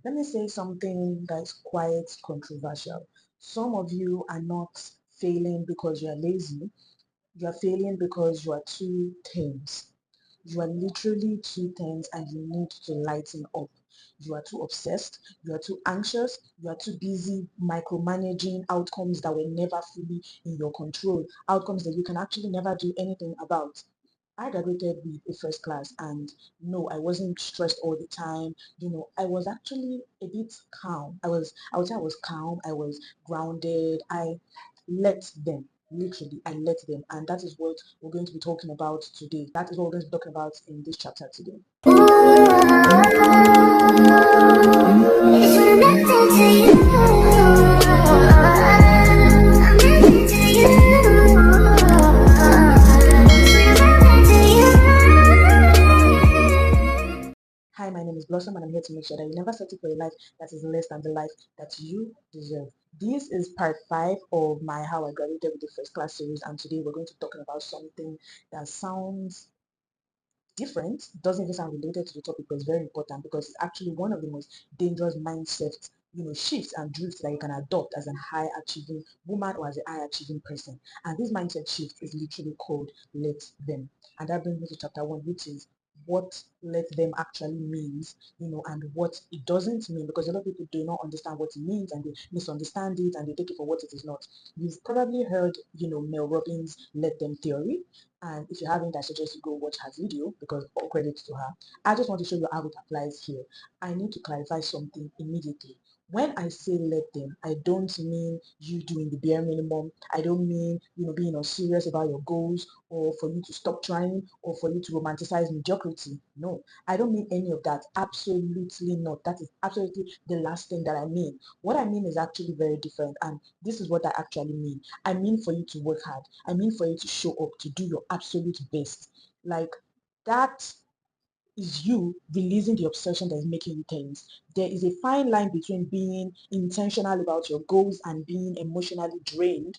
Let me say something that's quite controversial. Some of you are not failing because you're lazy. You are failing because you are too tense. You are literally too tense and you need to lighten up. You are too obsessed. You are too anxious. You are too busy micromanaging outcomes that were never fully in your control, outcomes that you can actually never do anything about. I graduated with a first class, and no, I wasn't stressed all the time. I was actually a bit calm. I would say I was calm. I was grounded. I let them, literally, I let them. And that is what we're going to be talking about today. That is what we're going to be talking about in this chapter today. Hi, my name is Blossom, and I'm here to make sure that you never settle for a life that is less than the life that you deserve. This is part 5 of my How I Graduated with the First Class series, and today we're going to be talking about something that sounds different, doesn't even sound related to the topic, but it's very important because it's actually one of the most dangerous mindset shifts and drifts that you can adopt as a high achieving woman or as a high achieving person. And this mindset shift is literally called let them. And that brings me to chapter 1, which is what let them actually means, and what it doesn't mean, because a lot of people do not understand what it means and they misunderstand it and they take it for what it is not. You've probably heard, Mel Robbins' let them theory, and if you haven't, I suggest you go watch her video because all credit to her. I just want to show you how it applies here. I need to clarify something immediately. When I say let them, I don't mean you doing the bare minimum. I don't mean, being unserious about your goals or for you to stop trying or for you to romanticize mediocrity. No, I don't mean any of that. Absolutely not. That is absolutely the last thing that I mean. What I mean is actually very different, and this is what I actually mean. I mean for you to work hard. I mean for you to show up, to do your absolute best. Like that is you releasing the obsession that is making you tense. There is a fine line between being intentional about your goals and being emotionally drained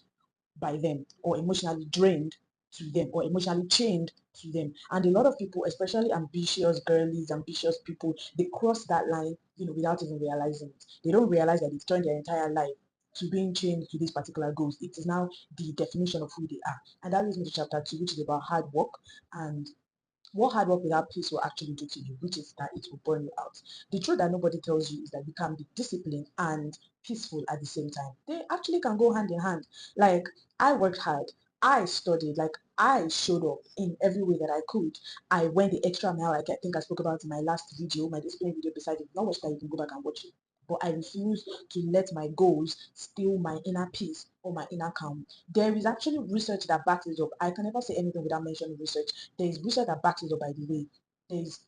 by them, or emotionally drained to them, or emotionally chained to them. And a lot of people, especially ambitious girlies, ambitious people, they cross that line, without even realizing it. They don't realize that it's turned their entire life to being chained to these particular goals. It is now the definition of who they are. And that leads me to chapter 2, which is about hard work and what hard work without peace will actually do to you, which is that it will burn you out. The truth that nobody tells you is that you can be disciplined and peaceful at the same time. They actually can go hand in hand. Like, I worked hard. I studied, like I showed up in every way that I could. I went the extra mile, like I think I spoke about in my last video, my discipline video beside it. If you not watch that, you can go back and watch it. But I refuse to let my goals steal my inner peace or my inner calm. There is actually research that backs this up. I can never say anything without mentioning research. There is research that backs it up, by the way. There's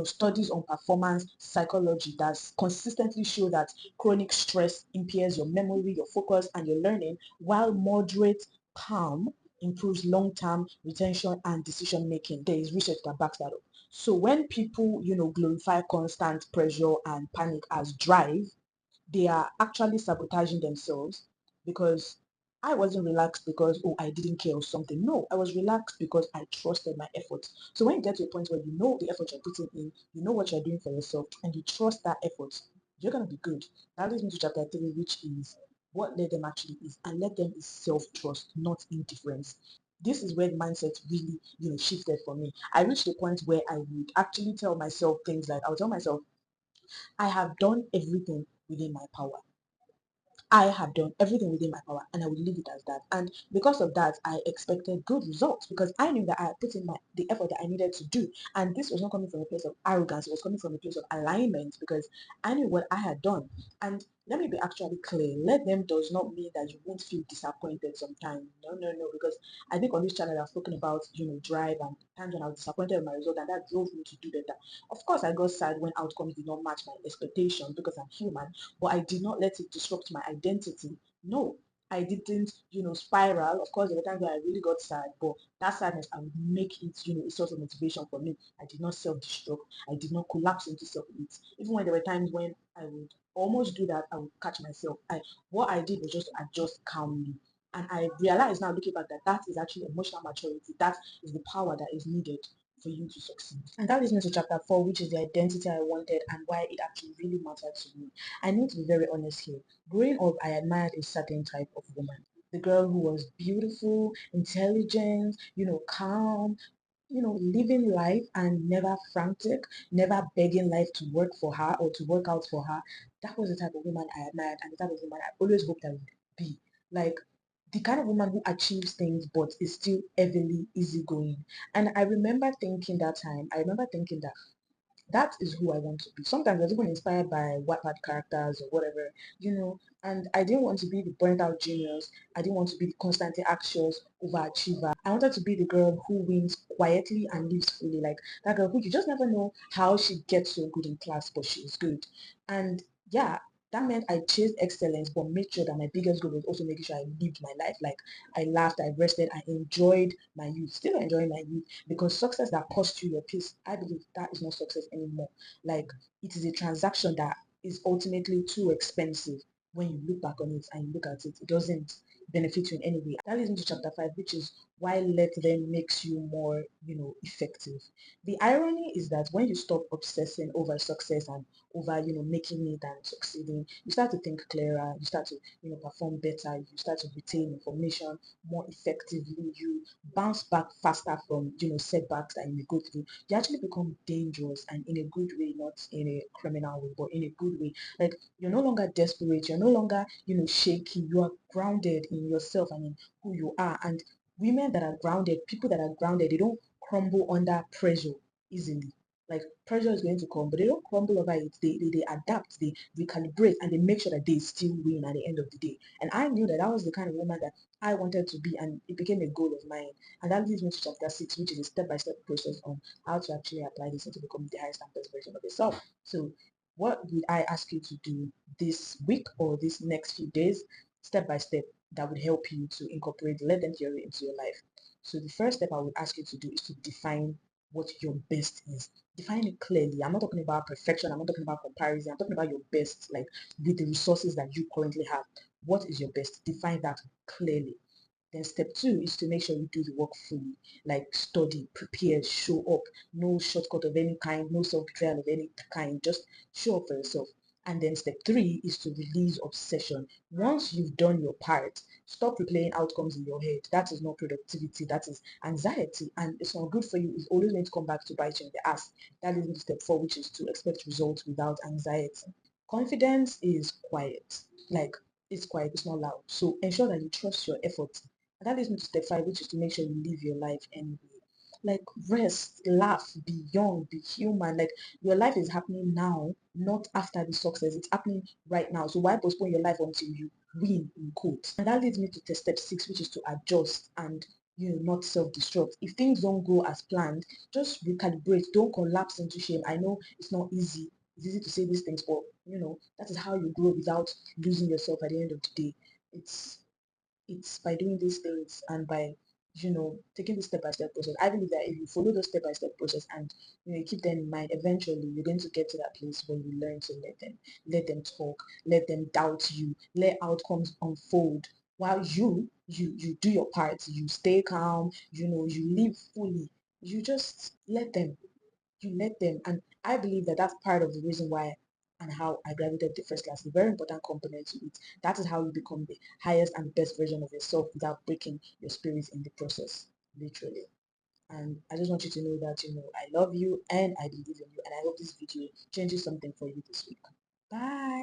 studies on performance psychology that consistently show that chronic stress impairs your memory, your focus, and your learning, while moderate calm improves long-term retention and decision making. There is research that backs that up. So when people, glorify constant pressure and panic as drive, they are actually sabotaging themselves, because I wasn't relaxed because, oh, I didn't care or something. No, I was relaxed because I trusted my efforts. So when you get to a point where you know the effort you're putting in, you know what you're doing for yourself, and you trust that effort, you're going to be good. That leads me to chapter 3, which is what let them actually is. And let them is self-trust, not indifference. This is where the mindset really, shifted for me. I reached a point where I would actually tell myself things like, I would tell myself, I have done everything within my power. I have done everything within my power, and I will leave it as that. And because of that, I expected good results because I knew that I had put in the effort that I needed to do. And this was not coming from a place of arrogance, it was coming from a place of alignment because I knew what I had done. And let me be actually clear, let them does not mean that you won't feel disappointed sometimes. No, no, no, because I think on this channel I've spoken about, drive and times when I was disappointed with my result, and that drove me to do better. Of course, I got sad when outcomes did not match my expectations because I'm human, but I did not let it disrupt my identity. No, I didn't, spiral. Of course, there were times where I really got sad, but that sadness, I would make it, a source of motivation for me. I did not self-destruct. I did not collapse into self-hate. Even when there were times when I would almost do that, I would catch myself. What I did was just to adjust calmly. And I realize now, looking back, that that is actually emotional maturity. That is the power that is needed for you to succeed. And that leads me to chapter 4, which is the identity I wanted and why it actually really mattered to me. I need to be very honest here. Growing up, I admired a certain type of woman. The girl who was beautiful, intelligent, calm, living life and never frantic, never begging life to work for her or to work out for her. That was the type of woman I admired and the type of woman I always hoped I would be. Like the kind of woman who achieves things but is still heavily easygoing. And I remember thinking that is who I want to be. Sometimes I was even inspired by Wattpad characters or whatever, and I didn't want to be the burnt out genius. I didn't want to be the constantly anxious overachiever. I wanted to be the girl who wins quietly and lives fully, like that girl who you just never know how she gets so good in class, but she's good. And yeah, that meant I chased excellence, but made sure that my biggest goal was also making sure I lived my life. Like I laughed, I rested, I enjoyed my youth, still enjoying my youth, because success that costs you your peace, I believe that is not success anymore. Like it is a transaction that is ultimately too expensive. When you look back on it and you look at it, it doesn't benefit you in any way. That leads into chapter 5, which is why let them makes you more, effective. The irony is that when you stop obsessing over success and over, making it and succeeding, you start to think clearer, you start to, perform better, you start to retain information more effectively, you bounce back faster from setbacks that you may go through. You actually become dangerous, and in a good way, not in a criminal way, but in a good way. Like you're no longer desperate, you're no longer shaky, you are grounded in yourself and in who you are. And women that are grounded, people that are grounded, they don't crumble under pressure easily. Like pressure is going to come, but they don't crumble over it. They adapt, they recalibrate, and they make sure that they still win at the end of the day. And I knew that was the kind of woman that I wanted to be, and it became a goal of mine. And that leads me to chapter 6, which is a step-by-step process on how to actually apply this and to become the highest and best version of yourself. So what would I ask you to do this week or this next few days, step by step, that would help you to incorporate let them theory into your life? So the first step I would ask you to do is to define what your best is. Define it clearly. I'm not talking about perfection. I'm not talking about comparison. I'm talking about your best, like with the resources that you currently have. What is your best? Define that clearly. Then step 2 is to make sure you do the work fully, like study, prepare, show up. No shortcut of any kind, no self-betrayal of any kind. Just show up for yourself. And then step 3 is to release obsession. Once you've done your part, stop replaying outcomes in your head. That is not productivity, that is anxiety, and it's not good for you. It's always going to come back to bite you in the ass. That leads me to step 4, which is to expect results without anxiety. Confidence is quiet. Like it's quiet, it's not loud. So ensure that you trust your efforts. And that leads me to step 5, which is to make sure you live your life anyway. Like rest, laugh, be young, be human. Like your life is happening now, not after the success. It's happening right now. So why postpone your life until you win in quotes? And that leads me to step 6, which is to adjust and not self-destruct. If things don't go as planned, just recalibrate. Don't collapse into shame. I know it's not easy. It's easy to say these things, but that is how you grow without losing yourself at the end of the day. It's it's by doing these things and by taking this step-by-step process. I believe that if you follow the step-by-step process and you keep them in mind, eventually you're going to get to that place where you learn to let them talk, let them doubt you, let outcomes unfold while you do your part. You stay calm, you live fully. You just let them. And I believe that that's part of the reason why and how I graduated to first class. A very important component to it. That is how you become the highest and best version of yourself without breaking your spirit in the process, literally. And I just want you to know that, I love you and I believe in you. And I hope this video changes something for you this week. Bye.